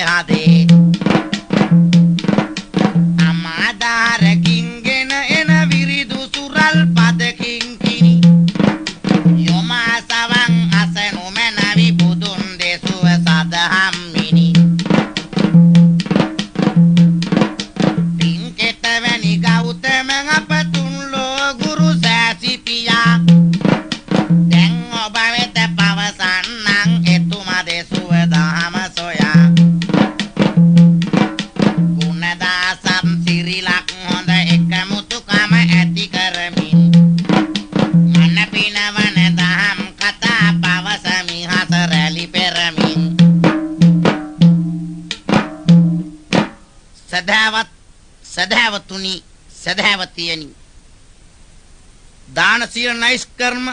හදේ අමාදාරකින් ගෙන එන විරිදු සුරල් පදකින් කිනි යොමා සවන් අසනු මැනවි බුදුන් දෙසුව සදහම් මිනි පින්කෙත වැනි ගෞතම අපතුන් ලෝ ගුරු සෑසිපියා දැන් ඔබ වෙත පවසන්නම් එතුමා දෙසුව දහම සොයා ගුණදාසම් සිරිලක් හොඳ එකමුතුකම ඇති කරමින් මන පිනවන දහම් කතා පවසමි හස රැලි පෙරමින් සදහවතුනි සදහවතියනි දාන සීල නෛෂ්කර්ම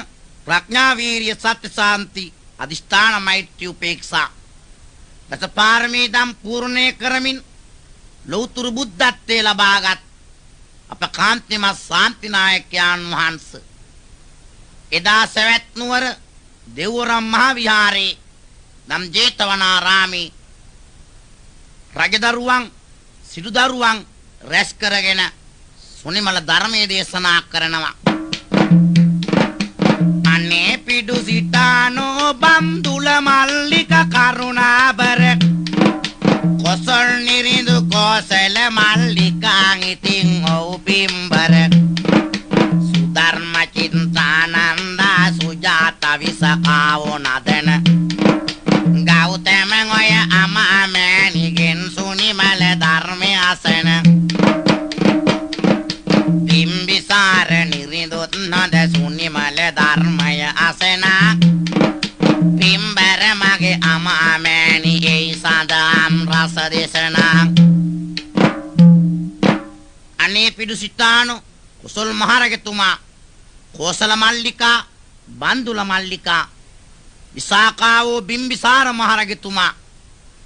ප්‍රඥා වීර්ය සත්‍ය සාන්ති අදිෂ්ඨාන මෛත්‍රී උපේක්ෂා දස පාරමී දම් පූර්ණේ කරමින් ලෞතුරු බුද්ධත්වයේ ලබාගත් අප කාන්තිමත් ශාන්තිනායකයන් වහන්සේ එදා සවැත් නුවර දෙව්වරම් මහ විහාරේ නම් ජේතවනාරාමේ රජදරුවන් සිටුදරුවන් රැස් කරගෙන සුනිමල ධර්මයේ දේශනා කරනවා අනේ පිඩු සිතානෝ බම්දුල මල්ලික කරුණාබර කොසල් නිරිඳු කොසල මල්ලිකාන් ඉතින් ඔව් පිම්බර සුධර්ම චින්තානන්දා සුජාත විසකාවෝ නදන ගෞතම ඔය අමාමෑණිගෙන් සුනිමල ධර්මය අසන බිම්බිසාර නිරිඳුත් නොද සුනිමල ධර්මය අසන පිම්බර මගේ අමාමෑණි ඒ සදාම් රස දේශනා අනේ පිඩු සිතානෝ කුසල් මහරජතුමා කෝසල මල්ලිකා බන්දුල මල්ලිකා විසාකාවෝ බිම්බිසාර මහරජතුමා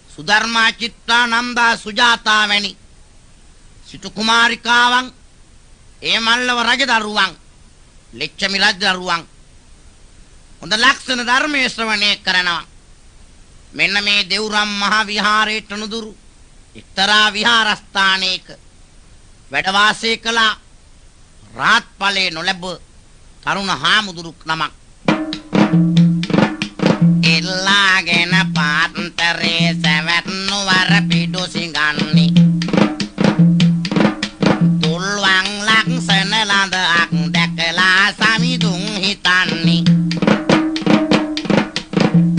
සුධර්මා චිත්‍රානන්දා සුජාතා වැනි සිටු කුමාරිකාවන් ඒ මල්ලව රජදරුවන් ලෙච්චමි රජදරුවන් හොඳ ලක්ෂණ ධර්මයේ ශ්‍රවණය කරනවා මෙන්න මේ දෙව්රම් මහ විහාරයට නුදුරු එක්තරා විහාරස්ථානයක වැඩ වාසය කළ රාත් ඵලයේ නොලැබ තරුණ හාමුදුරු නමක් එල්ලාගෙන පාන්තරේ සවැත් නුවර පිඩු සිඟන්නේ තුල්වන් ලක්ෂණ ලඳක් දැකලා සමිඳුන් හිතන්නේ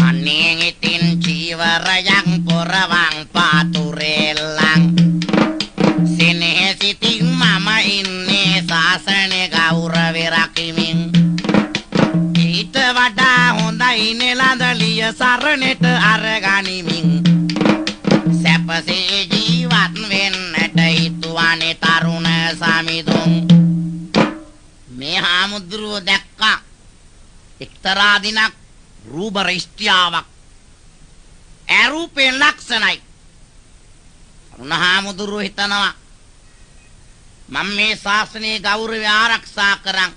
අනේ ඉතින් චීවරයන් පොරවන් පාතුරෙල්ලන් සිනහසිතින් මම ඉන්නේ ශාසනේ ගෞරවය රකිමින් ඊට වඩා හොඳයි නෙලඳලිය සරණට අරගනිමින් සැපසේ ජීවත් වෙන්නට හිතුවනේ තරුණ සමිඳුන් මේ හාමුදුරුවෝ දැක්කා එක්තරා දිනක් රූබර ස්ත්‍රියාවක් ඒ රූපෙන් ලක්ෂණයි තරුණ හාමුදුරුවෝ හිතනවා මම මේ ශාසනයේ ගෞරවය ආරක්ෂා කරන්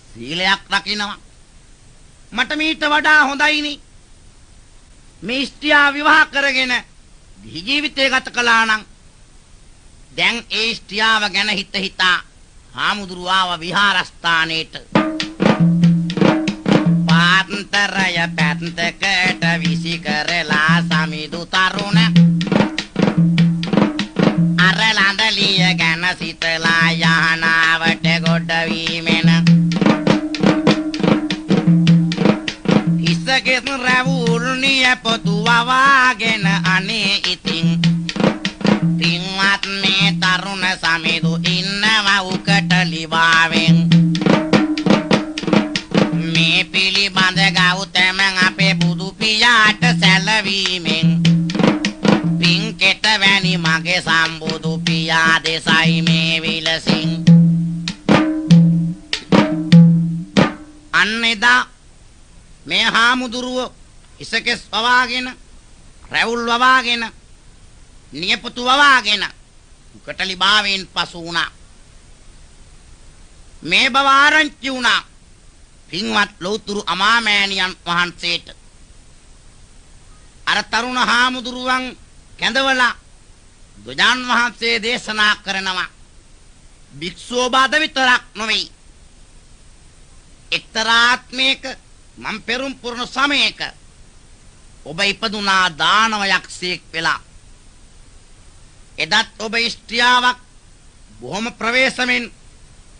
සීලයක් රකින්නවා මට මීට වඩා හොඳයිනි මේ ස්ත්‍රියා විවාහ කරගෙන දිවි ජීවිතය ගත කළා නම් දැන් ඒ ස්ත්‍රියව ගැන හිතා හාමුදුරුවෝ ආව විහාරස්ථානයේට පාන්තරය පැත්තකට විසි කරලා සමිඳු තරුණ අර ලඳලිය ගැන සිතලා යහනාවට ගොඩ වීමෙන ඉස්සකෙස් රැවුල් නියපොතු වවාගෙන අනේ ඉතින් පින්වත් මේ තරුණ සමිඳු ඉන්නවා උකට ලිවාවෙන් මේ පිළිබඳ ගෞතම අපේ බුදු පියාට සැලවීමෙන් පින්කෙත වැනි මගේ සම්බුදු පියා දෙසයි මේ විලසින් අන්නේදා මේ හාමුදුරුවෝ ඉසකෙස් වවාගෙන රැවුල් වවාගෙන නියපොතු වවාගෙන උකටලි භාවයෙන් පසු වුණා මේ බව ආරංචි වුණා පින්වත් ලෞතුරු අමාමෑණියන් වහන්සේට අර තරුණ හාමුදුරුවන් කැඳවලා බුදුන් වහන්සේ දේශනා කරනවා භික්ෂුව බාද විතරක් නොවේ එක්තරාත්මයක මම් පෙරම් පුරන සමයක ඔබ ඉපදුනා දානව යක්ෂයෙක් වෙලා එදත් ඔබ ස්ත්‍රියාවක් බොහොම ප්‍රවේශමෙන්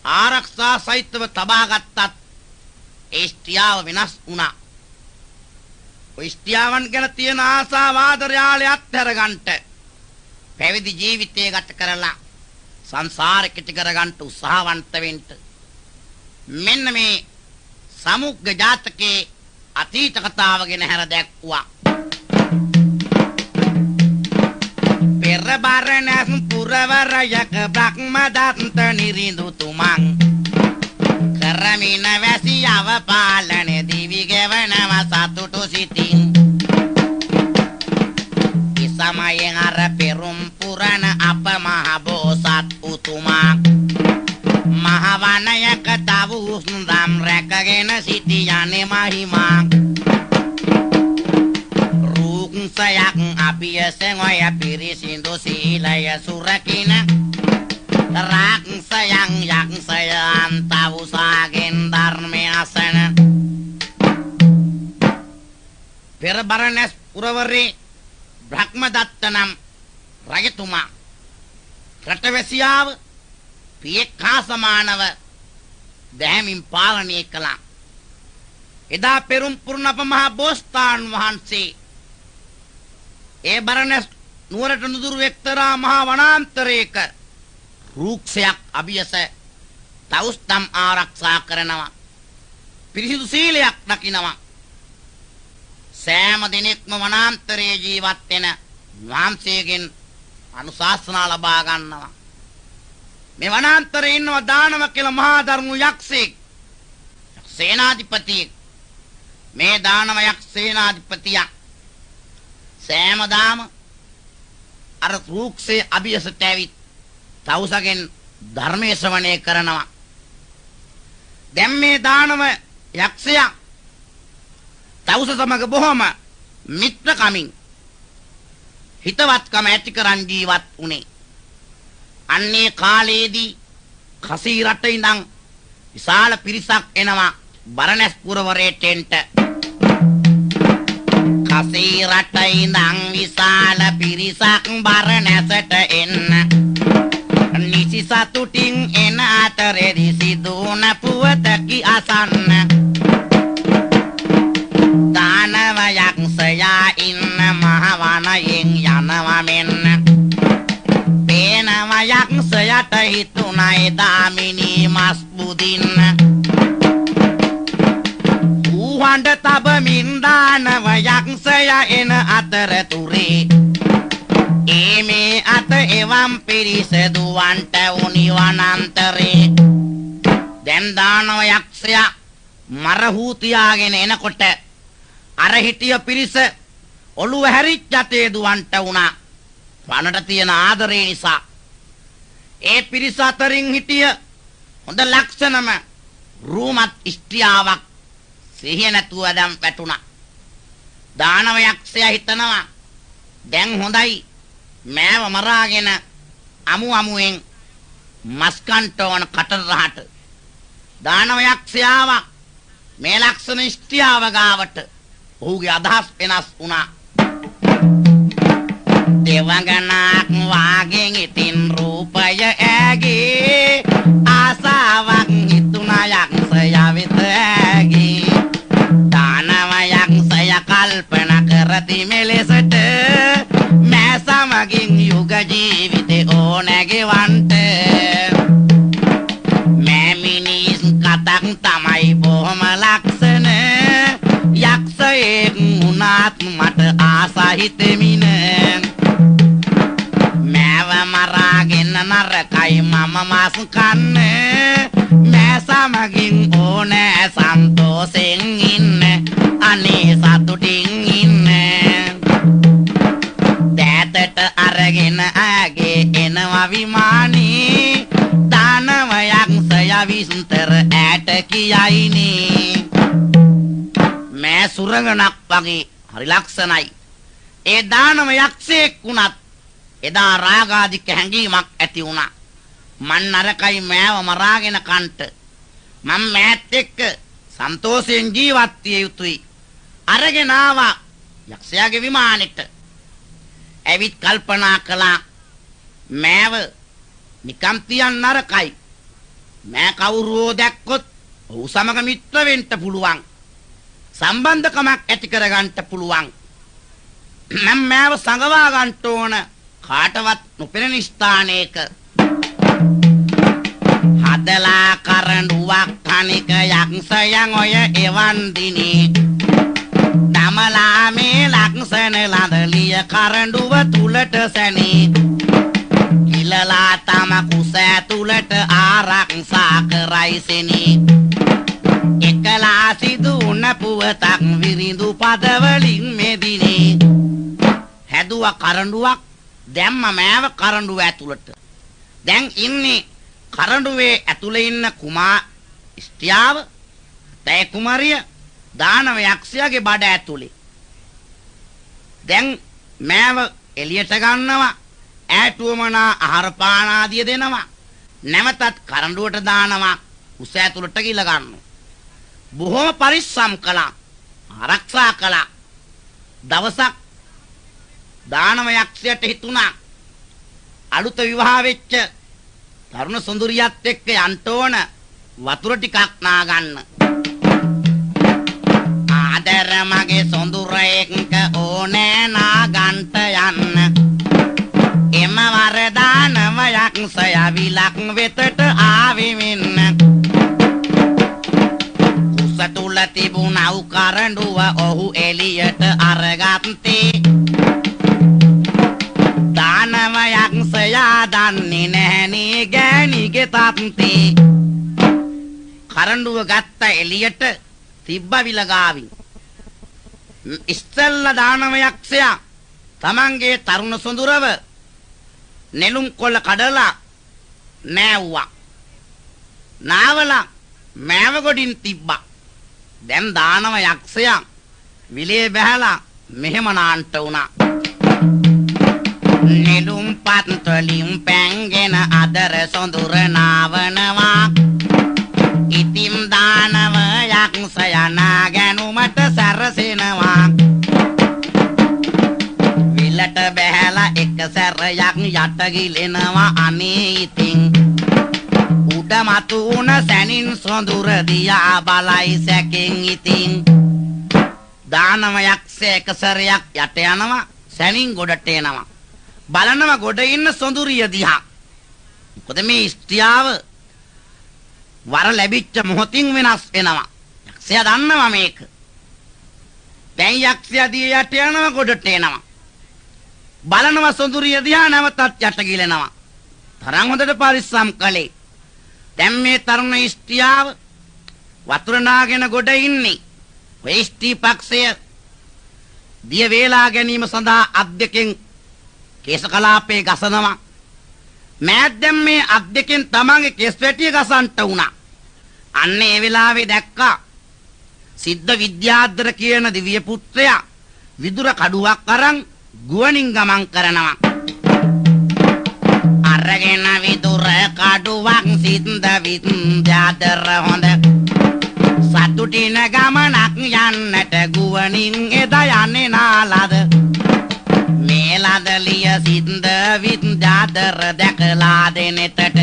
ආරක්ෂා සහිතව තබා ගත්තත් ඒ ස්ත්‍රියාව වෙනස් වුණා. ඔය ස්ත්‍රියවන් ගැන තියෙන ආසාව ආදරයාලය අත්හැරගන්නට පැවිදි ජීවිතය ගත කරලා සංසාරෙ කෙටි කරගන්න උත්සාහවන්ත වෙන්න. මෙන්න මේ සමුග්ග ජාතකයේ අතීත කතාව ගැන හැර දැක්වුවා. පෙර බරණැස් පුරවරයක බ්‍රහ්මදත්ත නිරිඳු තුමන් කරමින වැසියව පාලන දිවි ගෙවනව සතුටු සිතින් ඉසමයෙන් අර පෙරුම් පුරණ අප මහ බෝසත් උතුමා මහ වනයක තව උස්දම් රැකගෙන සිටියනේ මහිමා රූක්සයක් අභියසෙන් ඔය පිරිසිදු සීලය සුරකින රාක්සයන් යක්සයන් තවුසාගෙන් ධර්මය අසන පෙර බරණැස් පුරවරේ බ්‍රහ්මදත්ත නම් රජතුමා රටවැසියාව පියෙක් හා සමානව දැහැමින් පාලනය කළා. එදා පෙරුම් පුරණ අප මහ බෝසතාණන් වහන්සේ ඒ බරණැස් නුවරට නුදුරු එක්තරා මහා වනාන්තරයක රූක්ෂයක් අභියස තවුස්තම් ආරක්ෂා කරනවා. පිරිසිදු සීලයක් රකින්නවා. සෑම දිනෙකම වනාන්තරයේ ජීවත් වෙන වහන්සේගෙන් අනුශාසනා ලබා ගන්නවා. මේ වනාන්තරයේ ඉන්නවා දානව කියලා මහා ධර්ම යක්ෂයෙක්. සේනාධිපතියෙක්. මේ දානව යක්ෂ සේනාධිපතියා සෑමදාම අර රූක්ෂයේ අභියසට ඇවිත් තවුසගෙන් ධර්මයේ ශ්‍රවණය කරනවා. දැන් මේ දානව යක්ෂයා තවුස සමග බොහොම මිත්‍රකමින් හිතවත්කම ඇති කරන් ජීවත් වුණේ. අන්නේ කාලයේදී කසී රට ඉඳන් විශාල පිරිසක් එනවා බරණැස් පුරවරයට එන්ට. කසී රට ඉඳන් විශාල පිරිසක් බරණැසට එන්න. නිසි සතුටින් එන අතරේදී සිදුවන පුවතකි අසන්න. දානව යක්ෂයා ඉන්න මහ වනයෙන් යනවා මෙන්න. පේනව යක්ෂයාට හිතුණා එදා මිනී මස් බුදින්න. ඌහඬ තබමින් දානව යක්ෂයා එන අතරතුරේ මේ අත එවම් පිරිස දුවන්ට උනි වනාන්තරේ. දැන් දානව යක්ෂයා මරහූ තියාගෙන එනකොට අර හිටිය පිරිස ඔළුව හැරිච්ච යතේ දුවන්ට උනා. වනට තියෙන ආදරේ නිසා. ඒ පිරිස අතරින් හිටිය හොඳ ලක්ෂණම රූමත් ස්ත්‍රියාවක් සිහිය නැතුව දැන් වැටුණා. දානව යක්ෂයා හිතනවා දැන් හොඳයි මෑව මරාගෙන අමුවෙන් මස් කන්ට ඕන කටරහට. දානව යක්ෂයාව මේ ලක්ෂණ ස්ත්‍රියාව ගාවට ඔහුගේ අදහස් වෙනස් වුණා. දෙවඟනක් වාගෙන් ඉතින් රූපය ඇගේ ආසාවක් හිතුණා යක්ෂයා වෙත ඇගේ. දානව යක්ෂයා කල්පනා කරති මෙලෙසට මෑ සමගින් යුග ජීවිතේ ඕනෑගෙවන්ට. මෑ මිනිස් කතක් තමයි බොහොම ලක්ෂණ. යක්ෂයෙක් වුණාත් මට ආසහිතෙමින. මෑව මරාගෙන නරකයි මම මස් කන්න. මෑ සමගින් ඕනෑ සන්තෝෂෙන් ඉන්න. අනේ සතුටින් ඉන්න. දෑතට අරගෙන ආගේ එනවා විමානේ. දානව යක්ෂයා විස්තර ඈට කියයිනේ. මෑ සුරංගනක් වගේ හරි ලක්ෂණයි. ඒ දානම යක්ෂයෙක් වුණත් එදා රාගාදික හැඟීමක් ඇති වුණා. මන් නරකයි මෑව මරාගෙන කන්ට. මම මෑත් එක්ක සන්තෝෂයෙන් ජීවත් විය යුතුයි. අරගෙන ආවා යක්ෂයාගේ විමානෙට. ඇවිත් කල්පනා කළා මෑව නිකම් තියන්න නරකයි. මෑ කවුරුෝ දැක්කොත් ඔහු සමග මිත්‍ර වෙන්න පුළුවන්. සම්බන්ධකමක් ඇති කරගන්න පුළුවන්. මම මෑව සංගවා ගන්න ඕන කාටවත් නොපෙනෙන ස්ථානයක. හදලා කරඬුවක් කණික යක්ෂයන් ඔය එවන් දිනේ. දමලා මේ ලක්ෂණ ලඳලිය කරඬුව තුලට සැනේ. කිලලා තම කුස ඇතුලට ආරක්ෂා කරයි සෙනේ. එකලා සිදුන පුවතක් විරිඳු පදවලින් මෙදිනේ. හැදුව කරඬුවක් දැම්ම මෑව කරඬුව ඇතුලට. දැන් ඉන්නේ කරඬුවේ ඇතුලේ ඉන්න කුමා ස්ත්‍රියව තේ කුමාරිය දානව යක්ෂයාගේ බඩ ඇතුලේ. දැන් මෑව එළියට ගන්නවා. ඈටුවමනා ආහාර පාන ආදිය දෙනවා. නැවතත් කරඬුවට දානවා. කුස ඇතුලට ගිල ගන්නවා. බොහොම පරිස්සම් කළා. ආරක්ෂා කළා. දවසක් දානව යක්ෂයට හිතුණා අලුත විවාහ වෙච්ච තරුණ සොඳුරියත් එක්ක යන්න ඕන වතුර ටිකක් නා ගන්න. ආදර මගේ සොඳුරෙක් ඕනේ නා ගන්නට යන්න. එම වරදානව යක්ෂයා විලක් වෙතට ආවේ මෙන්න. කුස තුල තිබුණා කරඬුව ඔහු එළියට අරගත්තේ. දානව යක්ෂයා දන්නේ නැහනේ ගෑණිගේ තත්ත්වේ. කරඬුව ගත්ත එළියට තිබ්බ විලගාවින්. ඉස්සෙල්ලා දානව යක්ෂයා තමන්ගේ තරුණ සොඳුරව නෙළුම් කොළ කඩලා නෑව්වා. නාවලා මෑව ගොඩින් තිබ්බා. දැන් දානව යක්ෂයා විලේ බැහැලා මෙහෙම නාන්ට වුණා. නෙළුම් පත්වලින් පැංගෙන අදර සොඳුර නාවනවා. ඉතිම් දානව යක්ෂයා නාගැනුමට සැරසෙනවා. විලට බැහැලා එක සැරයක් යට ගිලෙනවා අනේ ඉතින්. උඩ මතු උන සැනින් සොඳුර දියා බලයි සැකෙන් ඉතින්. දානව යක්ෂයා එක සැරයක් යට යනවා සැනින් ගොඩට එනවා. බලනවා ගොඩ ඉන්න සොඳුරිය දිහා. මොකද මේ ස්ත්‍රියව වර ලැබිච්ච මොහොතින් වෙනස් වෙනවා. යක්ෂයා දන්නවා මේක. දැන් යක්ෂයා දිය යට යනවා ගොඩට එනවා. බලනවා සොඳුරිය දිහා නැවතත් යට ගිලෙනවා. තරම් හොඳට පරිස්සම් කළේ. දැන් මේ තරුණ ස්ත්‍රියව වතුර නාගෙන ගොඩ ඉන්නේ. ඔය ස්ත්‍රී පක්ෂය දිය වේලා ගැනීම සඳහා අත් දෙකෙන් කේශ කලාපේ ගසනවා. මෑත් දැන් මේ අත් දෙකෙන් තමන්ගේ කෙස් වැටිය ගසන්ට වුණා. අන්න ඒ වෙලාවේ දැක්කා සිද්ධ විද්‍යාද්දර කියන දිව්‍ය පුත්‍රයා විදුර කඩුවක් අරන් ගුවනින් ගමන් කරනවා. අරගෙන විදුර කඩුවක් සිද්ධ විද්‍යාද්දර හොඳ සතුටින ගමනක් යන්නට ගුවනින් එදා යන්නේ නාලද. මේලදලිය සින්ද විද්‍යාදර දැකලා දෙනෙතට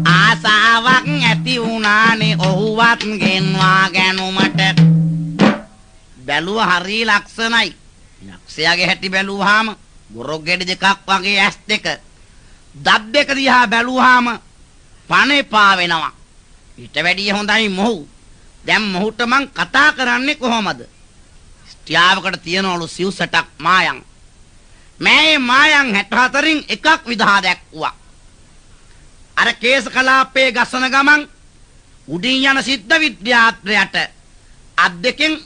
ආසාවක් ඇති වුණානේ ඔහුවත් ගෙන්වා ගැනුමට. බැලුව හරි ලක්ෂණයි. යක්ෂයාගේ හැටි බැලුවාම ගොරොක් ගෙඩි දෙකක් වගේ ඇස් දෙක. දත් දෙක දිහා බැලුවාම පණේ පා වෙනවා. ඊට වැඩිය හොඳයි මොහු. දැන් මොහුට මං කතා කරන්නේ කොහොමද? ස්ත්‍රියවකට තියනවලු සිව්සටක් මායන්. මේ මායන් 64න් එකක් විදහා දැක්ුවා. අර කේශ කලාපේ ගසන ගමන් උඩින් යන සිද්ධ විද්‍යාත්‍රයට අත් දෙකෙන්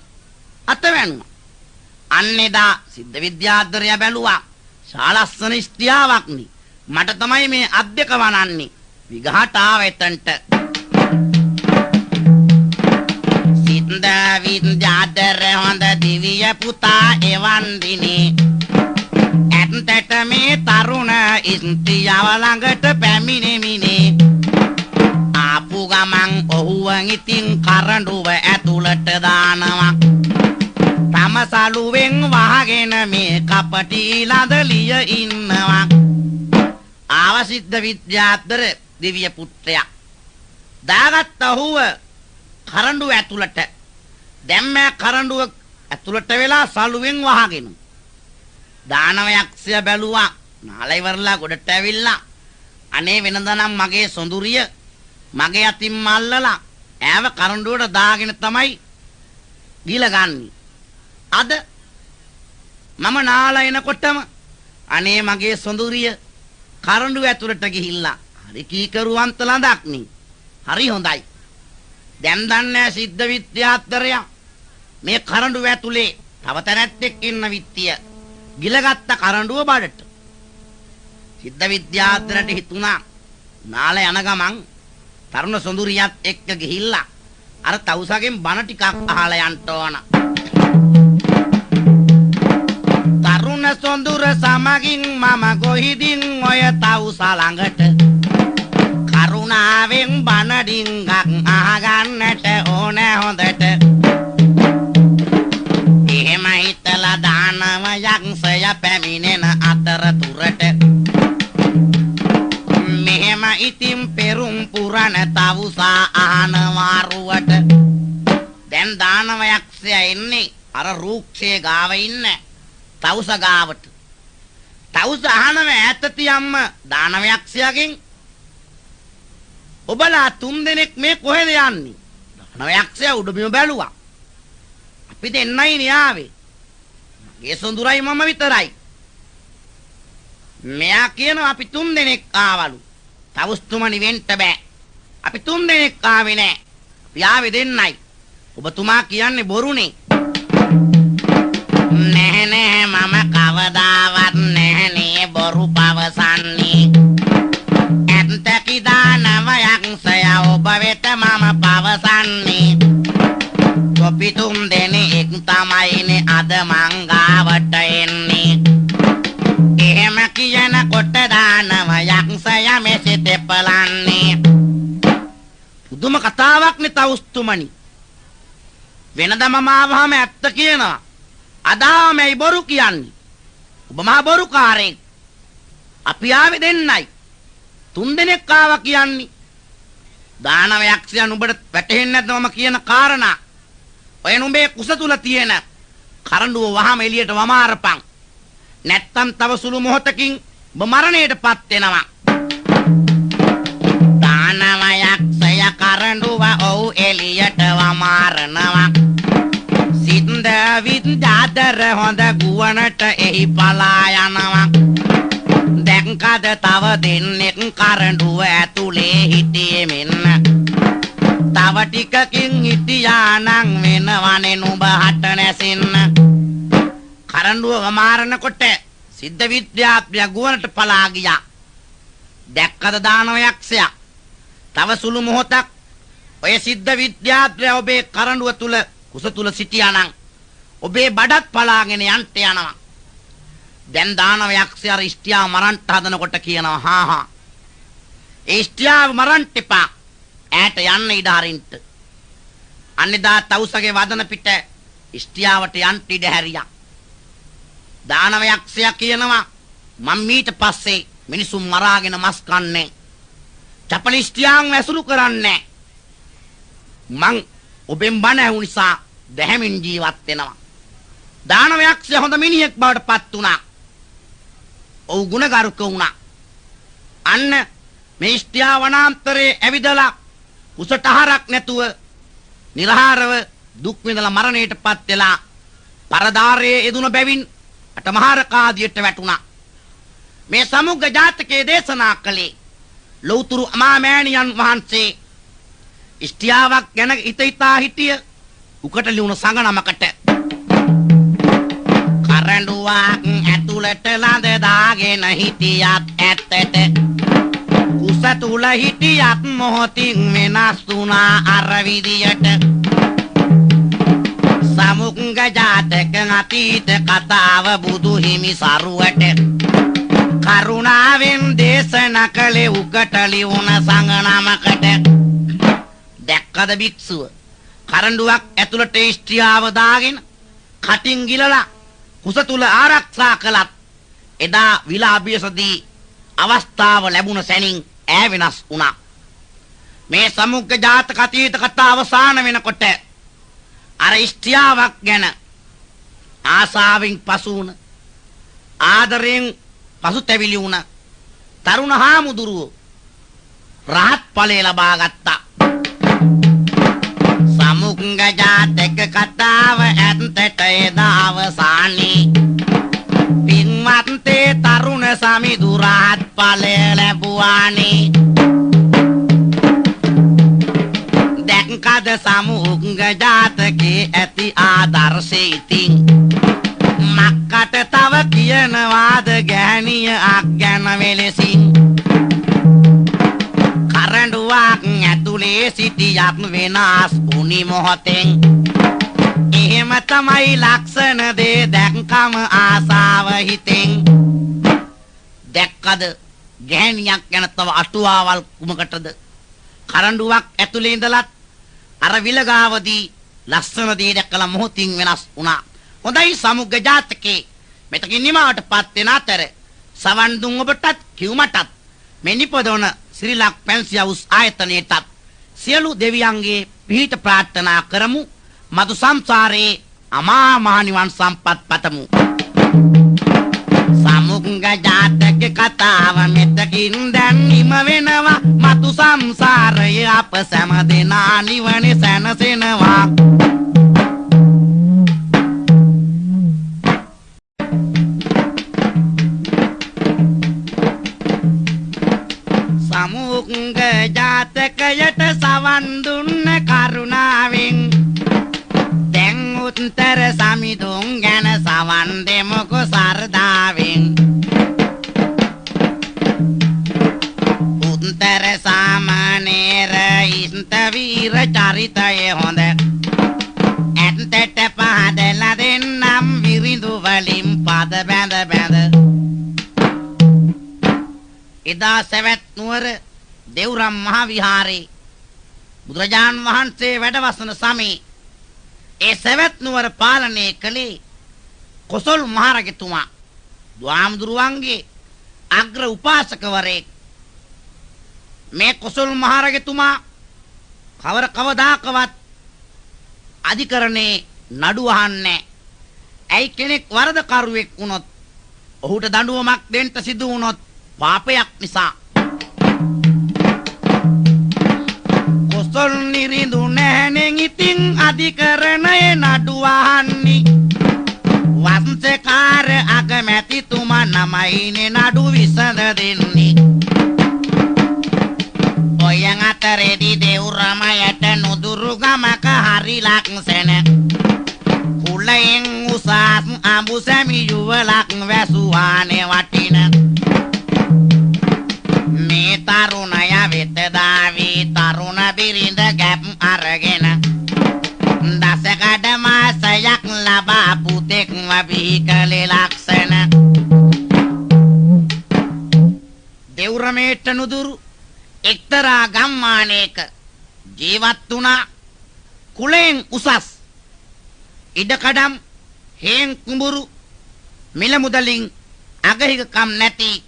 අත වැනුණා. අන්නේදා සිද්ධ විද්‍යාත්‍රය බැලුවා. ශාලස්සන ස්ත්‍රියාවක් නි. මට තමයි මේ අත් දෙක වනන්නේ. විගහට ආවෙතන්ට. සිද්ධ සින්ද විද්‍යාදර හොඳ දිවිය පුතා එවන් දිනේ ඇත්තට මේ තරුණ ඉස්තියව ළඟට පැමිණෙමිනේ ආපු ගමන් ඔහුව ඉතින් කරඬුව ඇතුළට දානවා තම සලුවෙන් වහගෙන මේ කපටි ළඳලිය ඉන්නවා ආවසිද්ධ විද්‍යාදර දිව්‍ය පුත්‍රයා දාගත් ඔහුව කරඬුව ඇතුළට දැම්ම කරඬුව ඇතුළට වෙලා සලුවෙන් වහගෙන දානව යක්ෂය බැලුවා නාල ඉවරලා ගොඩට ඇවිල්ලා අනේ වෙනදනම් මගේ සොඳුරිය මගේ අතින් මල්ලලා ඈව කරඬුවට දාගෙන තමයි ගිලගන්නේ අද මම නාලා එනකොටම අනේ මගේ සොඳුරිය කරඬුව ඇතුළට ගිහිල්ලා හරි කීකරුවන්ත ලඳක් නේ හරි හොඳයි දැන් දන්නේ සිද්ධ විද්‍යාත්තරයා මේ කරඬුව ඇතුලේ තව තැනැත්තෙක් ඉන්න විත්තිය ගිලගත්ත කරඬුව බඩට සිද්ධ විද්‍යාත්තරට හිතුණා නාල යන ගමන් තරුණ සොඳුරියත් එක්ක ගිහිල්ලා අර තවුසගෙන් බණ ටිකක් අහලා යන්න ඕන තරුණ සොඳුර සමගින් මම ගොහිදින් ඔය තවුසා ළඟට කරුණාවෙන් බණ ඩිංගක් අහගන්නට ඕන හොඳට එහෙම හිතලා දානව යක්ෂය පැමිණෙන අතරතුරට මෙහෙම ඉතින් පෙරුම් පුරණ තවුසා අහන වාරුවට දැන් දානව යක්ෂයා එන්නේ අර රූක්ෂයේ ගාව ඉන්න තවුස ගාවට තවුස අහනව ඈත තියම්ම දානව යක්ෂයාගෙන් ඔබලා තුන් දෙනෙක් මේ කොහෙද යන්නේ දානව යක්ෂයා උඩුබිම බැලුවා අපි දෙන්නයි න්යාවේ මගේ සොඳුරයි මම විතරයි මෙයා කියනවා අපි තුන් දෙනෙක් ආවලු තවුස්තුමනි වෙන්න බෑ අපි තුන් දෙනෙක් ආවේ නෑ අපි ආවේ දෙන්නයි ඔබතුමා කියන්නේ බොරුනේ නෑ නෑ මම කවදාවත් නෑනේ බොරු පවසන්නේ ඇත්ත කිදානව යක්ෂය ඔබ වෙත මම පවසන්නේ අපි තුන් දෙනෙක් තමයිනේ අද මං ගාවට එන්නේ එහෙම කියනකොට දානව යක්ෂය මෙසෙත පලන්නේ පුදුම කතාවක් නේ තවුස්තුමනි වෙනදා මම ආවහම ඇත්ත කියනවා අදාම මේ බොරු කියන්නේ ඔබ මහා බොරුකාරයෙක් අපි ආවේ දෙන්නයි තුන් දෙනෙක් ආවා කියන්නේ දානව යක්ෂයා නුඹට වැටහෙන්නේ නැද්ද මම කියන කාරණා ඔය නුඹේ කුස තුල තියෙන කරඬුව වහම එළියට වමාරපන් නැත්තම් තව සුළු මොහොතකින් ඔබ මරණයටපත් වෙනවා දානව යක්ෂය කරඬුව ඔව් එළියට වමාරනවා සින්ද විද්‍යාදර හොඳ ගුවනට එහි පලා යනවා දැන්කද තව දෙන්නෙක් කරඬුව ඇතුලේ හිටියේ මෙන්න තව ටිකකින් හිටියානම් වෙනවනේ නුඹ හට නැසෙන්න කරඬුව වමාරනකොට සිද්ධ විද්‍යාඥයා ගුවනට පලා ගියා දැක්කද දානව යක්ෂයා තව සුළු මොහොතක් ඔය සිද්ධ විද්‍යාඥයා ඔබේ කරඬුව තුල කුස තුල සිටියානම් ඔබේ බඩත් පලාගෙන යන්න යනවා දැන් දානව යක්ෂයා ඉෂ්ටියා මරන්න හදනකොට කියනවා හා ඒ ඉෂ්ටියාව මරන්න එපා ඈට යන්න ඉඩ හරින්න අන්නේදා තවුසගේ වදන පිට ඉෂ්ටියාවට යන්න ඉඩ හැරියා දානව යක්ෂයා කියනවා මම මීට පස්සේ මිනිසුන් මරාගෙන මස් කන්නේ චපල ඉෂ්ටියාන් වැසුරු කරන්නේ මං ඔබෙන් බණ ඇහු නිසා දැහැමින් ජීවත් වෙනවා දානව යක්ෂයා හොඳ මිනිහෙක් බවට පත් වුණා ඔව් ගුණගරුක වුණා අන්න මේ ඉෂ්ටියා වනාන්තරේ ඇවිදලා කුසට ආහාරක් නැතුව නිර්ආහාරව දුක් විඳලා මරණයටපත් වෙලා පරදාරයේ යෙදුන බැවින් අටමහාරකාදියට වැටුණා මේ සමුග්ග ජාතකයේ දේශනා කළේ ලෞතුරු අමාමෑණියන් වහන්සේ ඉෂ්ටියාවක් ගැන හිතා හිටිය උකට ලියුණු සංගනමකට කරඬුවක් ඇතුළට ළඳ දාගෙන හිටියත් ඇත්තට කුස තුල හිටියත් මොහොතින් වෙනස් වුණා අර විදියට සමුංග ජාතක අතීත කතාව බුදු හිමි සරුවට කරුණාවෙන් දේශනා කළේ උකට ලියුණ සංගනමකට. දැක්කද භික්ෂුව කරඬුවක් ඇතුළට ස්ත්‍රියව දාගෙන කටින් ගිලලා කුස තුල ආරක්ෂා කළත් එදා විලාපියසදී අවස්ථාව ලැබුණ සැනින් ඈ වෙනස් වුණා. මේ සමුංග ජාතක අතීත කතාව අවසන් වෙනකොට අර ස්ත්‍රියාවක් ගැන ආසාවෙන් පසු වුණ ආදරයෙන් පසුතැවිලි වුණ තරුණ හාමුදුරුවෝ රහත් ඵලය ලබා ගත්තා. සමුංග ජාතක කතාව ඇත්තට එදා අවසානයේ පින්වත්තේ තරුණ සමිඳු රහත් ඵලය ලැබුවානේ. දැක්කද සමුංග ජාතකේ ඇති ආදර්ශය ඉතින් මක්කට තව කියනවාද ගැහණිය අග්ගැන වෙලෙසින්. කරඬුවක් ඇතුලේ සිටියත් වෙනස් වුනි මොහොතෙන්. එහෙම තමයි ලක්ෂණ දේ දැක්කම ආසාව හිතෙන්. දැක්කද ගැහණියක් ගැන තව අටුවාවල් කුමකටද? කරඬුවක් ඇතුලේ ඉඳලත් අර විලගාවදී ලස්සන දේ දැක්කලා මොහොතින් වෙනස් වුණා. හොඳයි සමුංග ජාතකේ මෙතකින් නිමාවටපත් වෙන අතර සවන් දුන් ඔබටත් කිව්මටත් මේ නිපදවන ශ්‍රී ලංක පැන්සියවුස් ආයතනයටත් සියලු දෙවියන්ගේ පිහිට ප්‍රාර්ථනා කරමු. මතු සංසාරේ අමා මහ නිවන් සම්පත් පතමු. සමුංග ජාතක කතාව මෙතකින් දැන් නිම වෙනවා. මතු සංසාරයේ අප සෑම දෙනා නිවනේ සැනසෙනවා. සමුංග ජාතකයට සවන් දුන්න කරුණාවෙන් දැන් උත්තර සමිඳුන් ගැන සවන් දෙමුකෝ සරදාවෙන්. උත්තර සාමණේර ඉස්ත වීර චරිතය හොඳ ඇත්තට පහදලා දෙන්නම් විරිඳු වලින් පද බැඳ බැඳ. එදා සවැත් නුවර දෙව්රම් මහ විහාරේ බුදුරජාන් වහන්සේ වැඩවසන සමයේ ඒ සවැත් නුවර පාලනය කළේ කොසල් මහරජතුමා. දුආම්දුරුවන්ගේ අග්‍ර උපාසකවරයෙක්. මේ කොසල් මහරජතුමා කවදාකවත් අධිකරණේ නඩු අහන්නේ. ඇයි කෙනෙක් වරදකරුවෙක් වුණොත් ඔහුට දඬුවමක් දෙන්න සිදු වුණොත් පාපයක් නිසා. කොසල් නිරිඳු නැහෙනෙන් ඉතින් අධිකරණයේ නඩු අහන්නේ. වංශකාර අගමැතිතුමා නමයිනේ නඩු විසඳ දෙන්නේ. ඔයන් අතරේදී දෙව්රමයට නුදුරු ගමක හරි ලක්සන කුලයෙන් උසස් අඹු සැමි යුවලක් වැසුවානේ වටින. මේ තරුණය වෙත දාවී තරුණ බිරිඳ ගැප් අරගෙන දසකඩ මාසයක් ලබා පුතෙක්ව බිහි කළේ ලක්ෂණ. දෙව්රමේට නුදුරු එක්තරා ගම්මානයක ජීවත් වුණා කුලයෙන් උසස් ඉඩකඩම් හේන් කුඹුරු මිල මුදලින් අගහිගකම් නැති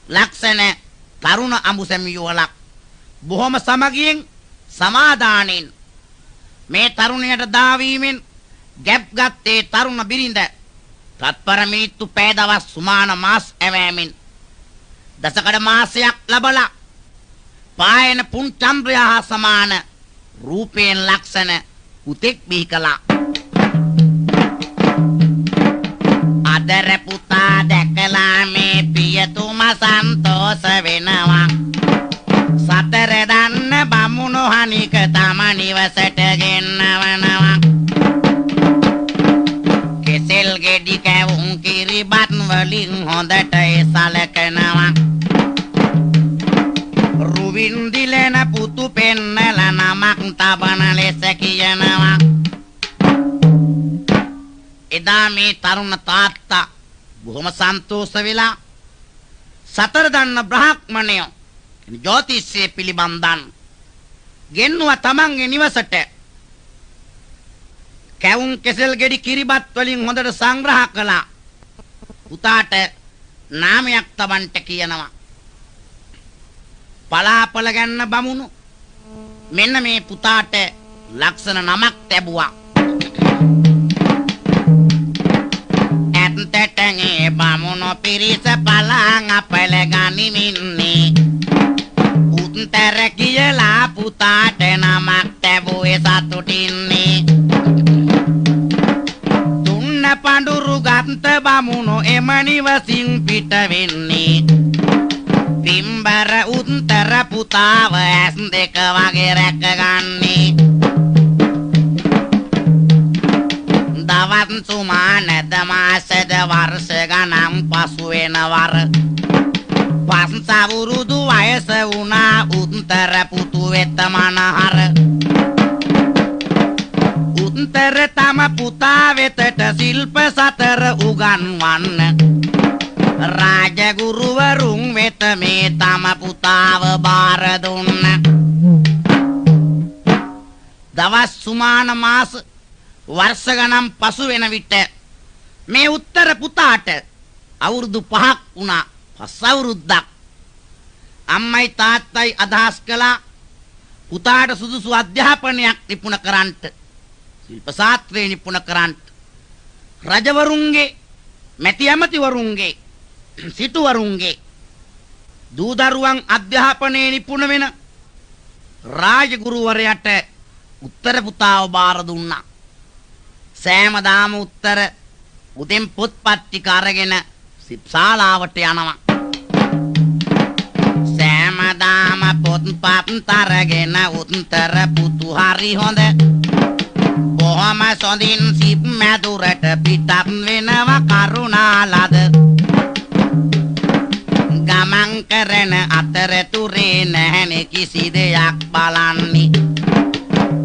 ලක්ෂණ තරුණ අඹුසැමි යුවලක්. බොහොම සමගියෙන් සමාදානෙන් මේ තරුණයට දාවීමෙන් ගැප් ගත්තේ තරුණ බිරිඳ තත්පර මිනිත්තු පැය දවස් සුමාන මාස් ඇවෑමෙන් දසකඩ මාසයක් ලබලා පායන පුන් චන්ද්‍රයා හා සමාන රූපයෙන් ලක්ෂණ පුතෙක් බිහි කළා. අදර පුතා දැකලා මේ පියතුමා සන්තෝෂ වෙනවා. සතර දන්න බමුණු හනික තම නිවසට ගෙන්නවනවා. කෙසෙල් ගෙඩි කැවුම් කිරිබත් වලින් හොඳට සලකනවා. රුවින් දිලෙන පුතු පෙන්නලා නමක් තබන ලෙස කියනවා. එදා මේ තරුණ තාත්තා බොහොම සන්තෝෂ වෙලා සතර දන්න බ්‍රාහ්මණයෝ ජ්‍යොතිෂයේ පිළිබඳන් ගෙන්නුවා තමන්ගේ නිවසට. කැවුම් කෙසෙල් ගෙඩි කිරිබත් වලින් හොඳට සංග්‍රහ කළා. පුතාට නාමයක් තබන්ට කියනවා. පලාපල ගන්න බමුණු මෙන්න මේ පුතාට ලක්ෂණ නමක් ලැබුවා. ඇත්තටගේ බමුණු පිරිස පලාං අපල ගනිමින්නේ. උත්තර කියලා පුතාට නමක් ලැබුවේ සතුටින්නේ. තුන්න පඳුරු ගන්ත බමුණු එම නිවසින් පිට වෙන්නේ. පිම්බර උත්තර පුතාව ඇස් දෙක වගේ රැකගන්නේ. දවස් සුමානද මාසද වර්ෂ ගණන් පසු වෙනවර පස් අවුරුදු වයස වුණා උත්තර පුතු වෙත මනහර. උත්තර තම පුතා වෙතට ශිල්ප සතර උගන්වන්න රාජගුරුවරුන් වෙත මේ තම පුතාව බාර දුන්න. දවස් සුමාන මාස වර්ෂ ගණන් පසු වෙන විට මේ උත්තර පුතාට අවුරුදු 5ක් වුණා. 5 අවුරුද්දක් අම්මයි තාත්තයි අදහස් කළා පුතාට සුදුසු අධ්‍යාපනයක් නිපුණ කරන්නට, ශිල්ප ශාස්ත්‍රය නිපුණ කරන්නට. රජවරුන්ගේ, මැති ඇමතිවරුන්ගේ, සිටුවරුන්ගේ දූ දරුවන් අධ්‍යාපනයේ නිපුණ වෙන රාජගුරුවරයාට උත්තර පුතාව බාර දුන්නා. සෑමදාම උත්තර උදෙන් පොත්පත් ටික අරගෙන ශාලාවට යනවා. සෑමදාම පොත්පත් අරගෙන උත්තර පුතු හරි හොඳ බොහොම සොඳින් සිප් මැදුරට පිටත් වෙනවා කරුණාලද. ගමන් කරන අතරතුරේ නැහැනේ කිසි දෙයක් බලන්නේ.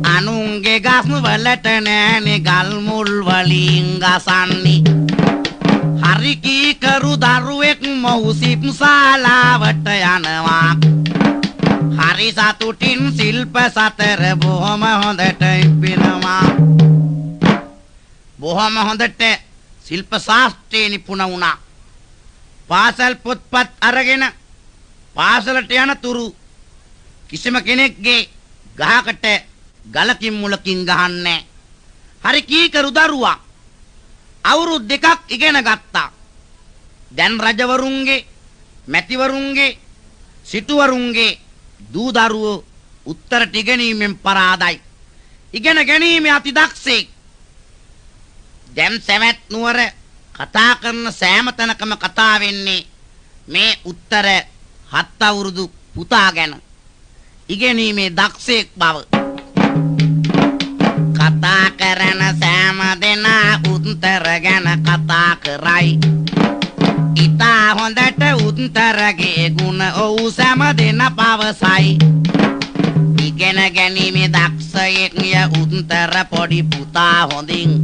අනුන්ගේ ගස් වලට නෑනේ ගල් මුල් වලින් ගසන්නේ. හරි කීකරු දරුවෙක් මොහු සිප් ශාලාවට යනවා. හරි සතුටින් ශිල්ප සතර බොහොම හොඳට ඉපිනවා. බොහොම හොඳට ශිල්ප ශාස්ත්‍රයේ නිපුණ වුණා. පාසල් පොත්පත් අරගෙන පාසලට යන තුරු කිසිම කෙනෙක්ගේ ගහකට ගලකින් මුලකින් ගහන්නේ. හරි කීකරු දරුවා අවුරුදු 2ක් ඉගෙන ගත්තා. දැන් රජවරුන්ගේ, මැතිවරුන්ගේ, සිටුවරුන්ගේ දූ දරුවෝ උත්තරට ඉගෙනීමෙන් පරාදයි. ඉගෙන ගැනීමේ අති දක්ෂෙක්. දැන් සවැත් නුවර කතා කරන සෑම තැනකම කතා වෙන්නේ මේ උත්තර 7 අවුරුදු පුතා ගැන. ඉගෙනීමේ දක්ෂෙක් බව. කතා කරන සෑම දෙනා උත්තර ගැන කතා කරයි. ඉතා හොඳට උත්තරගේ ගුණ ඔව් සෑම දෙනා පවසයි. ඉගෙන ගැනීමේ දක්ෂයෙක් ය උත්තර පොඩි පුතා හොඳින්.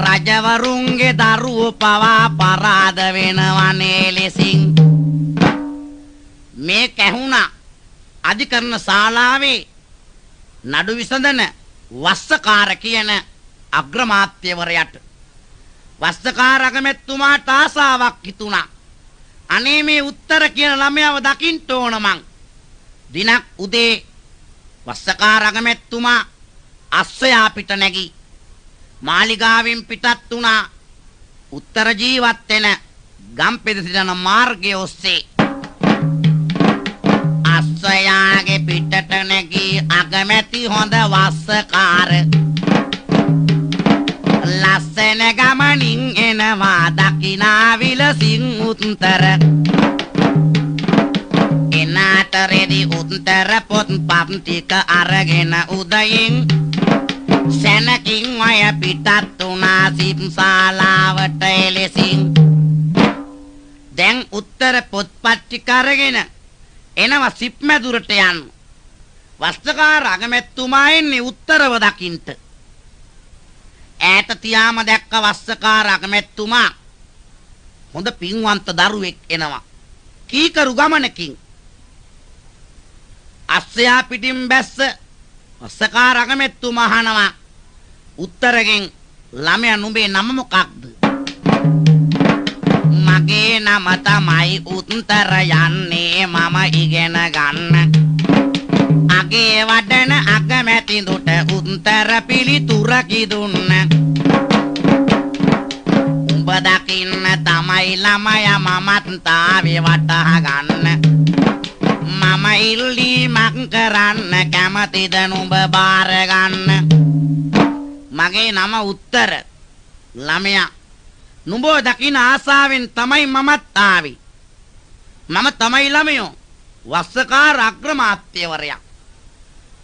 රජවරුන්ගේ දරුවෝ පවා පරාද වෙනවනේ ලෙසින්. මේ කැහුණා අධිකරණ ශාලාවේ නඩු විසඳන වස්සකාර කියන අග්‍රමාත්‍යවරයාට. වස්සකාර අගමැතිතුමාට ආසාවක් හිතුණා. අනේ මේ උත්තර කියන ළමයාව දකින්න ඕන මං. දිනක් උදේ වස්සකාර අගමැතිතුමා අස්සයා පිට නැගී මාලිගාවෙන් පිටත් වුණා. උත්තර ජීවත් වෙන ගම්පෙද යන මාර්ගය ඔස්සේ. අස්සයාගේ පිටට නැගී අගමැති හොඳ වස්සකාර ලස්සන ගමනින් එනවා දකිනා විලසින් උත්තර. එනාතරෙදි උත්තර පොත්පත් ටික අරගෙන උදයින් සැනකින් අය පිටත් වුණා සිප් ශාලාවට එලෙසින්. දැන් උත්තර පොත්පත් ටික අරගෙන එනවා සිප් මැදුරට යන්න. වස්ත්‍රකාර අගමැතිතුමා එන්නේ උත්තරව දකින්ට. ඈත තියාම දැක්ක වස්සකාර අගමැතිතුමා හොඳ පින්වන්ත දරුවෙක් එනවා. කීකරු ගමනකින් අස්සයා පිටින් බැස්ස වස්සකාර අගමැතිතුමා අහනවා උත්තරගෙන් ළමයා නුඹේ නම මොකක්ද? මගේ නම තමයි උත්තර යන්නේ මම ඉගෙන ගන්න. අගේ වඩන අගමැතිඳුට උත්තර පිළිතුර කිදුන්න. උඹ දකින්න තමයි ළමයා මමත් තාවේ වටහා ගන්න. මම ඉල්ලීමක් කරන්න කැමතිද නුඹ බාර ගන්න. මගේ නම උත්තර. ළමයා නුඹ දකින්න ආසාවෙන් තමයි මමත් ආවේ. මම තමයි ළමයෝ වස්සකාර අග්‍රාමාත්‍යවරයා.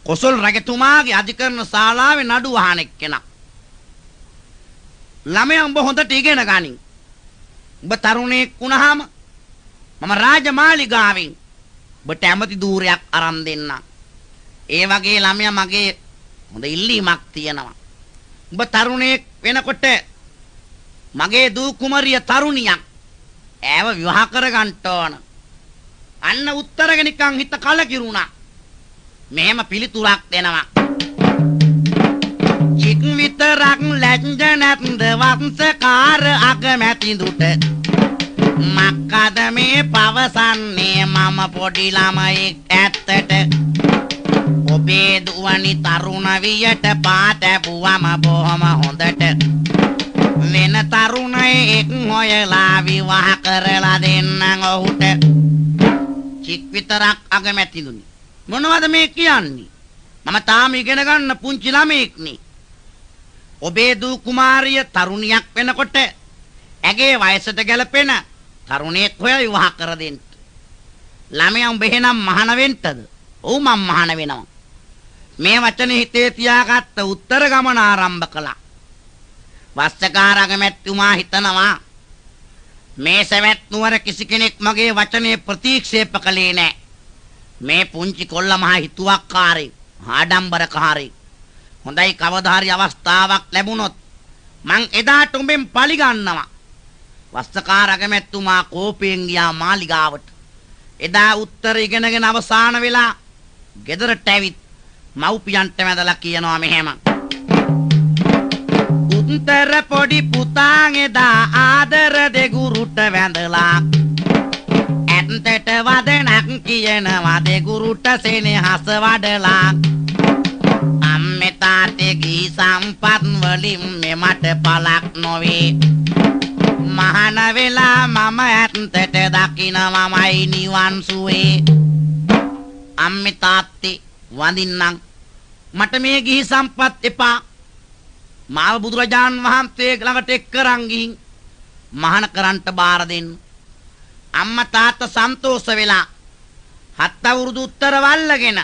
කොසල් රජතුමාගේ අධිකරණ ශාලාවේ නඩු අහන එක්කෙනා. ළමයා උඹ හොඳට ඉගෙන ගනින්. උඹ තරුණයෙක් වුණාම මම රාජමාලිගාවෙන් ඔබට ඇමති ධූරයක් අරන් දෙන්න. ඒ වගේ ළමයා මගේ හොඳ ඉල්ලීමක් තියෙනවා. උඹ තරුණයෙක් වෙනකොට මගේ දූ කුමරිය තරුණියක් ඈව විවාහ කරගන්න ඕන. අන්න උත්තරගෙන නිකන් හිත කලකිරුණා. මෙහෙම පිළිතුරක් දෙනවා. චික් විතරක් ලැජ්ජ නැත්ද වංශකාර අගමැතිඳුට මක්කද මේ පවසන්නේ මම පොඩි ළමයෙක් ඇත්තට. ඔබේ දුවනි තරුණ වියට පාට පුවම බොහොම හොඳට වෙන තරුණයෙක් හොයලා විවාහ කරලා දෙන්නම් ඔහුට. චික් විතරක් අගමැතිඳුනි මොනවද මේ කියන්නේ? මම තාම ඉගෙන ගන්න පුංචි ළමෙක් නේ. ඔබේ දූ කුමාරිය තරුණියක් වෙනකොට ඇගේ වයසට ගැලපෙන තරුණයෙක් හොයලා විවාහ කර දෙන්න. ළමයා උඹ එහෙනම් මහාන වෙන්නද? ඔව් මම මහාන වෙනවා. මේ වචනේ හිතේ තියාගත්ත උත්තර ගමන ආරම්භ කළා. වස්සකාර අගමැතිතුමා හිතනවා මේ සවැත් නුවර කිසි කෙනෙක් මගේ වචනේ ප්‍රතික්ෂේප කළේ නැහැ. මේ පුංචි කොල්ල මහ හිතුවක්කාරී ආඩම්බරකාරී. හොඳයි කවදා හරි අවස්ථාවක් ලැබුණොත් මං එදාට උඹෙන් පලි ගන්නවා. වස්සකාර අගමැතිතුමා කෝපයෙන් ගියා මාලිගාවට. එදා උත්තර ඉගෙනගෙන අවසාන වෙලා ගෙදරට ඇවිත් මව්පියන්ට වැඳලා කියනවා මෙහෙම. උත්තර පොඩි පුතාන් එදා ආදර දෙගුරුට වැඳලා ඇත්තට වදනක් කියනවා දෙගුරුට සෙනෙහස වඩලා. අම්මේ තාත්තේ ගී සම්පත් වලින් මෙමට පළක් නොවේ. මහාන වෙලා මම ඇත්තට දකින්නමයි නිවන් සුවේ. අම්මේ තාත්තේ වඳින්නම් මට මේ ගිහි සම්පත් එපා. මාව බුදුරජාන් වහන්සේ ළඟට එක් කරන් ගිහින් මහාන කරන්ට බාර දෙන්න. අම්මා තාත්තා සන්තෝෂ වෙලා 7 අවුරුදු උත්තර වල්ලගෙන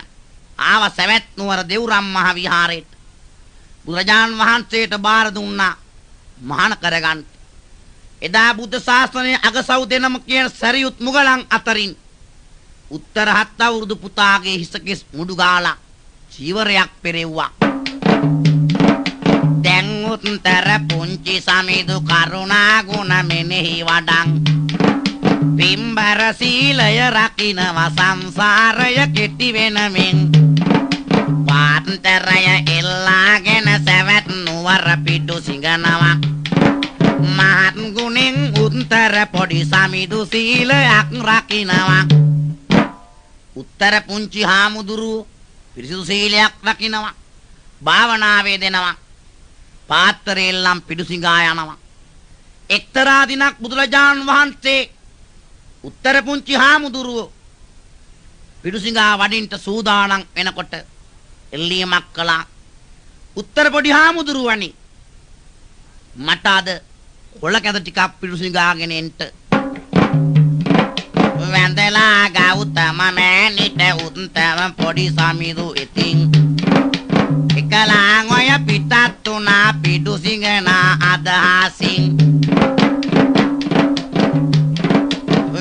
ආව සවැත් නුවර දෙව්රම් මහ විහාරයට. බුදුරජාන් වහන්සේට බාර දුන්නා මහාන කරගන්න. එදා බුද්ධ ශාසනයේ අගසව් දෙනම කියන සරියුත් මුගලන් අතරින් උත්තර 7 අවුරුදු පුතාගේ හිසකෙස් මුඩු ගාලා චීවරයක් පෙරෙව්වා. දැන් උත්තර පුංචි සමිදු කරුණා ගුණ මෙනෙහි වඩන් පිම්බර සීලය රකින්න සංසාරය කෙටි වෙනමින් පාන්තරය එල්ලාගෙන සවැත් නුවර පිටු සිඟනවා. මහත් ගුණෙන් උත්තර පොඩි සමිදු සීලයක් රකින්නවා. උත්තර පුංචි හාමුදුරුවෝ පිරිසිදු සීලයක් රකින්නවා. භාවනාවේ දෙනවා. පාත්‍රයෙල්ලම් පිටු සිඟා යනවා. එක්තරා දිනක් බුදුරජාන් වහන්සේ උත්තර පුංචි හාමුදුරුවෝ පිටුසිඟා වඩින්ට සූදානම් වෙනකොට එල්ලීමක් කළා. උත්තර පොඩි හාමුදුරුවනි මට අද කොළ කැද ටිකක් පිටුසිඟාගෙන එන්න. වැඳලා ගෞතම මෑණිට උත්තම පොඩි සමිදු ඉතින් එකලං ඔය පිටත් තුනා පිටුසිඟනා අදහසින්.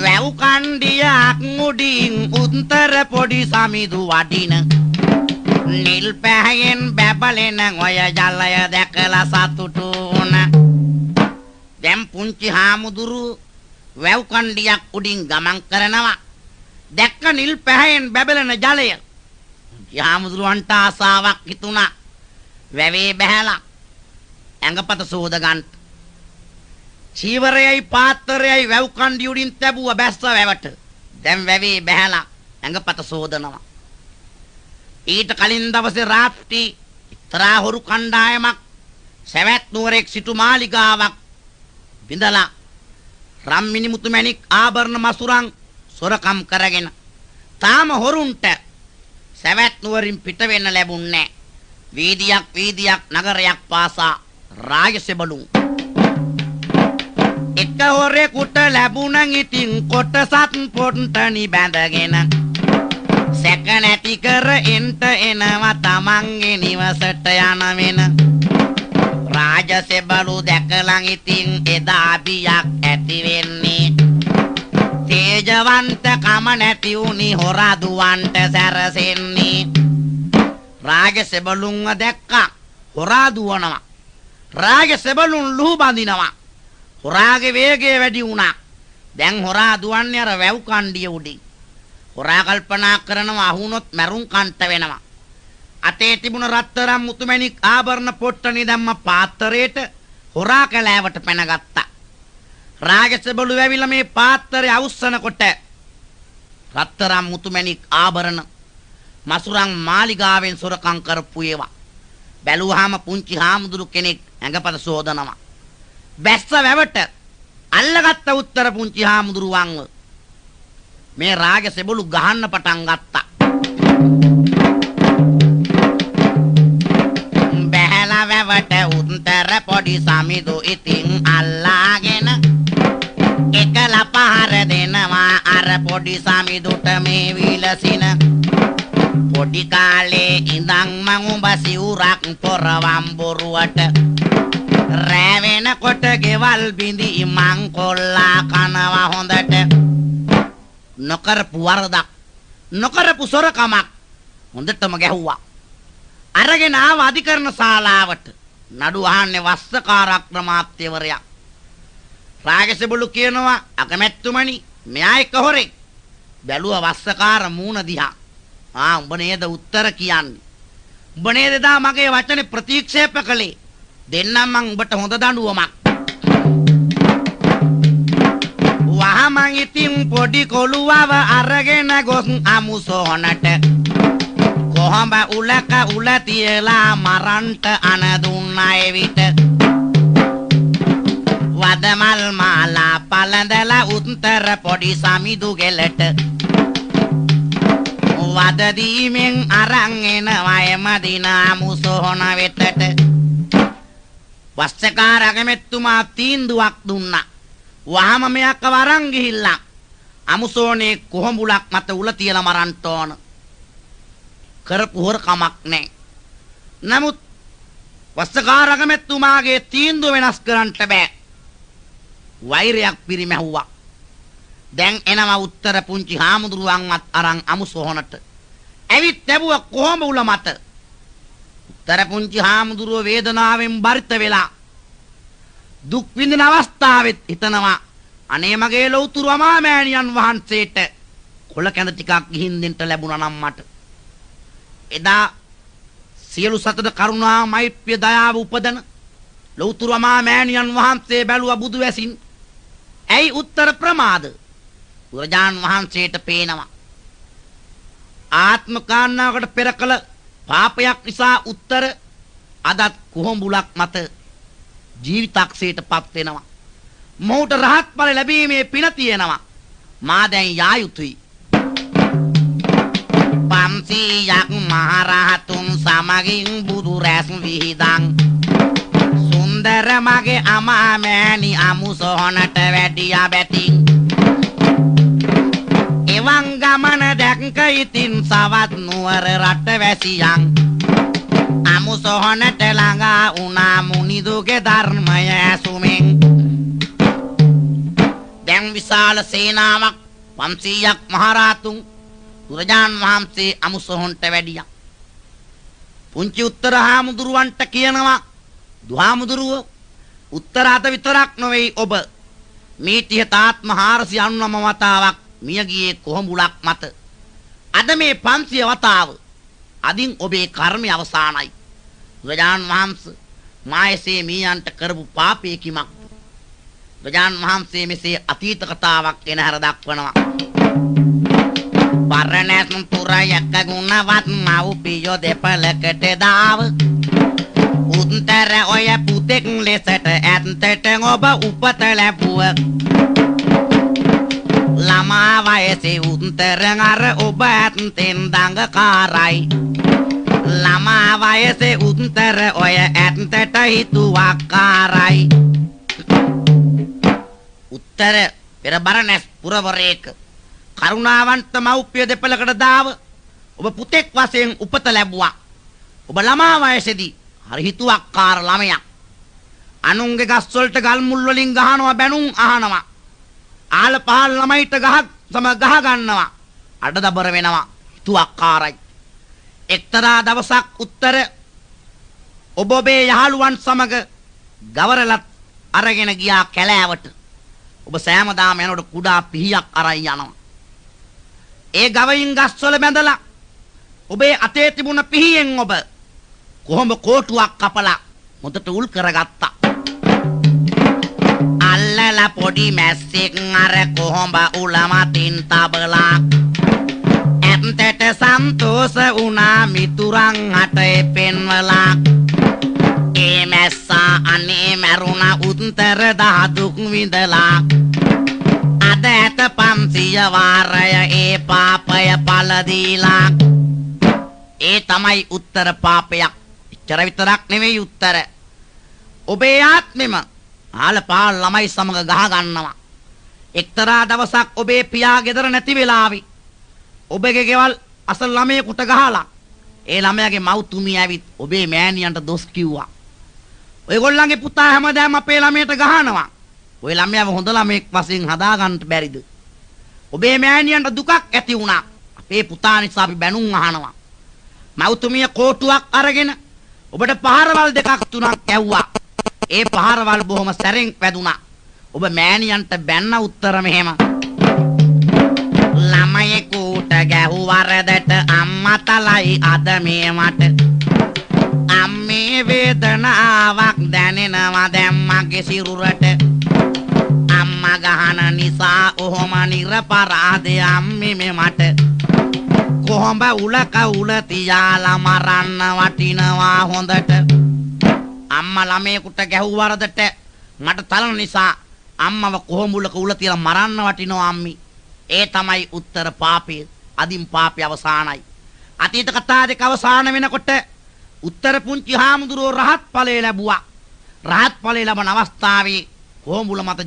වැව් කණ්ඩියක් මුඩින් උත්තර පොඩි සමිදු වඩින නිල් පැහැයෙන් බැබලෙන ඔය ජලය දැකලා සතුටු වුණා. දැන් පුංචි හාමුදුරු වැව් කණ්ඩියක් උඩින් ගමන් කරනවා. දැක්ක නිල් පැහැයෙන් බැබලෙන ජලය. හාමුදුරුවන්ට ආසාවක් හිතුණා. වැවේ බැහැලා ඇඟපත සෝද ගන්න. චීවරයයි පාත්‍රයයි වැව් කණ්ඩිය උඩින් තැබුවා බැස්ස වැවට. දැන් වැවේ බැහැලා ඇඟපත සෝදනවා. ඊට කලින් දවසේ රාත්‍රී තරා හොරු කණ්ඩායමක් සවැත් නුවරෙක් සිටු මාලිගාවක් විඳලා රම්මිනි මුතුමැණික් ආභරණ මසුරන් සොරකම් කරගෙන තාම හොරුන්ට සවැත් නුවරින් පිට වෙන්න ලැබුණේ නැහැ. වීදියක් නගරයක් පාසා රාජසෙබළුන් එක හොරෙකුට ලැබුණන් ඉතින් කොටසත් පොට්ටනි බැඳගෙන සැක නැති කර එන්ට එනවා තමන්ගේ නිවසට යන වෙන. රාජසෙබළු දැකලන් ඉතින් එදා බියක් ඇති වෙන්නේ. තේජවන්ත කම නැති උනි හොරා දුවන්ට සැරසෙන්නේ. රාජසෙබළුන්ව දැක්කා හොරා දුවනවා. රාජසෙබළුන් ලුහු බඳිනවා. හොරාගේ වේගය වැඩි වුණා. දැන් හොරා දුවන්නේ අර වැව් කණ්ඩිය උඩින්. හොරා කල්පනා කරනවා අහුනොත් මැරුම් කන්ට වෙනවා. අතේ තිබුණ රත්තරන් මුතුමැණික් ආභරණ පොට්ටනි දැම්ම පාත්‍රයට හොරා කැලෑවට පැනගත්තා. රාජසෙබළු වැවිලා මේ පාත්‍රය අවුස්සනකොට රත්තරන් මුතුමැණික් ආභරණ මසුරන් මාලිගාවෙන් සොරකම් කරපු ඒවා බැලුවාම පුංචි හාමුදුරු කෙනෙක් ඇඟපත සෝදනවා. බැස්ස වැවට අල්ලගත්ත උත්තර පුංචි හාමුදුරුවන්ව මේ රාජසෙබළු ගහන්න පටන් ගත්තා. බැහැලා වැවට උත්තර පොඩි සමිදු ඉතින් අල්ලාගෙන එකල පහර දෙනවා අර පොඩි සමිදුට මේ විලසින. පොඩි කාලේ ඉඳන් මං උඹ සිවුරක් පොරවම් බොරුවට රෑ වෙනකොට ගෙවල් බිඳි මං කොල්ලා කනවා හොඳට. නොකරපු වරදක් නොකරපු සොරකමක් හොඳටම ගැහුවා. අරගෙන ආව අධිකරණ ශාලාවට නඩු අහන්නේ වස්සකාර අක්‍රමාර්ථවරයා. රාජසෙබළු කියනවා අකමැතිතුමනි මෙයා එක හොරෙක්. බැලුවා වස්සකාර මූණ දිහා. උඹ නේද උත්තර කියන්නේ. උඹ නේද දා මගේ වචනේ ප්‍රතික්ෂේප කළේ. දෙන්නම් මං උඹට හොඳ දඬුවමක්. වහමන් ඉතින් පොඩි කොළුවව අරගෙන ගොස් අමුසොහනට කොහොඹ උලක උල තියලා මරන්ට අන දුන්නයි විට. වදමල් මාලා පළඳලා උත්තර පොඩි සමිදු ගෙලට වද දීමෙන් අරන් එනවා එමදින අමුසොහන වෙතට. වස්සකාර අගමැතිතුමා තීන්දුවක් දුන්නා. වහම මෙයක් වරන් ගිහිල්ලා අමුසෝනේ කොහොඹුලක් මත උල තියලා මරන්න ඕන. කරපු හොරකමක් නැහැ. නමුත් වස්සකාර අගමැතිතුමාගේ තීන්දුව වෙනස් කරන්න බෑ. වෛරයක් පිරිමැහුවා. දැන් එනවා උත්තර පුංචි හාමුදුරුවන්වත් අරන් අමුසොහනට. ඇවිත් ලැබුවා කොහොඹ උල මත. උත්තර පුංචි හාමුදුරුව වේදනාවෙන් බරිත වෙලා දුක් විඳින අවස්ථාවෙත් හිතනවා අනේ මගේ ලෞතුරු අමාමෑණියන් වහන්සේට කොළ කැඳ ටිකක් ගිහින් දෙන්න ලැබුණා නම් මට. එදා සියලු සතර කරුණා මෛත්‍රිය දයාව උපදන ලෞතුරු අමාමෑණියන් වහන්සේ බැලුවා බුදු වැසින්. ඇයි උත්තර ප්‍රමාද? බුදුරජාන් වහන්සේට පේනවා ආත්ම කාන්නාවකට පෙර කළ පාපයක් නිසා උත්තර අදත් කොහොඹුලක් මත ජීවිතක්ෂයට පත් වෙනවා. මොහුට රහත් ඵල ලැබීමේ පින තියෙනවා. මා දැන් යා යුතුයි. 500ක් මහරහතුන් සමගින් බුදු රැස් විහිදන් සුන්දර මගේ අමා මෑණි අමුසොහනට වැඩියා බැතින්. එවන් ගමන දැක්ක ඉතින් සවත් නුවර රට වැසියන් අමුසොහනට ළඟා වුණා මුනිදුගේ ධර්මය ඇසුමින්. දැන් විශාල සේනාවක් 500ක් මහරහතුන් බුදුරජාන් වහන්සේ අමුසොහොන්ට වැඩියා. පුංචි උත්තර හාමුදුරුවන්ට කියනවා දුහාමුදුරුවෝ උත්තර අත විතරක් නොවේ ඔබ මීටිය තාත්ම 499 වතාවක් මිය ගියේ කොහොඹුලක් මත අද මේ 500 වතාව අදින් ඔබේ කර්මය අවසానයි බුදුරජාණන් වහන්සේ මායසේ මීයන්ට කරපු පාපේ කිමක් බුදුරජාණන් වහන්සේ මෙසේ අතීත කතාවක් එන හැර දක්වනවා පරණැස් පුරයක ගුණවත් මව්පියෝ දෙපළකට දාව උන්තර ඔය පුතෙක් ලෙසට ඇත්තට ඔබ උපත ලැබුව ළමා වයසේ උන්තර අර ඔබ ඇත්තෙන් දඟකාරයි ළමා වයසේ උන්තර ඔය ඇත්තට හිතුවක්කාරයි උත්තර පෙර බරණැස් පුරවරේක කරුණාවන්ත මව්පිය දෙපළකට දාව ඔබ පුතෙක් වශයෙන් උපත ලැබුවා ඔබ ළමා වයසේදී හරි හිතුවක්කාර ළමයා අනුන්ගේ ගස් වලට ගල් මුල් වලින් ගහනවා බැනුම් අහනවා ආල පහල් ළමයිට ගහ ගන්නවා අඩදබර වෙනවා හිතුවක්කාරයි එක්තරා දවසක් උත්තර ඔබ ඔබේ යහළුවන් සමග ගවරලත් අරගෙන ගියා කැලෑවට ඔබ සෑමදාම යනකොට කුඩා පිහියක් අරන් යනවා ඒ ගවයින් ගස්වල බැඳලා ඔබේ අතේ තිබුණ පිහියෙන් ඔබ කොහොඹ කෝටුවක් කපලා මොතට උල් කරගත්තා අල්ලලා පොඩි මැස්සෙක් අර කොහොඹ උල මතින් තබලා ඇත්තට සන්තෝෂ වුණා මිතුරන් අතේ පෙන්වලා ඒ මැස්සා අනේ මරුණා උත්තර දහදුක් විඳලා අද ඇත 500 වාරය ඒ පාපය පළ දීලා ඒ තමයි උත්තර පාපයක් එච්චර විතරක් නෙවෙයි උත්තර ඔබේ ආත්මෙම ආලපාල් ළමයි සමග ගහ ගන්නවා එක්තරා දවසක් ඔබේ පියා ගෙදර නැති වෙලාවි ඔබගේ ගෙවල් අසල් ළමයෙකුට ගහලා ඒ ළමයාගේ මව්තුමිය ඇවිත් ඔබේ මෑණියන්ට දොස් කිව්වා ඔයගොල්ලන්ගේ පුතා හැමදාම අපේ ළමයට ගහනවා ඔය ළමයාව හොඳ ළමෙක් වශයෙන් හදාගන්න බැරිද ඔබේ මෑණියන්ට දුකක් ඇති වුණා අපේ පුතා නිසා අපි බැනුම් අහනවා මව්තුමිය කෝටුවක් අරගෙන ඔබට පහරවල් දෙකක් තුනක් ඇව්වා ඒ පහරවල් බොහොම සැරෙන් වැදුනා ඔබ මෑණියන්ට බැන්න උත්තර මෙහෙම ළමයෙකුට ගැහුවරදට අම්මා තලයි අද මේ මට අම්මේ වේදනාවක් දැනෙනවා දැන් මගේ සිරුරට අම්මා ගහන නිසා ඔහොම නිර්පරාදේ අම්මේ මේ මට කොහොඹ උලක උල තියාලා මරන්න වටිනවා හොඳට අම්මා ළමයෙකුට ගැහුවරදට මට තලන නිසා අම්මව කොහොඹ උලක උල තියලා මරන්න වටිනවා අම්මි ඒ තමයි උත්තර පාපය අදින් පාපය අවසానයි අතීත කතා දෙක අවසාන වෙනකොට උත්තර පුංචි හාමුදුරුවෝ රහත් ඵලය ලැබුවා රහත් ඵලය ලැබන අවස්ථාවේ කොහොඹ උල මත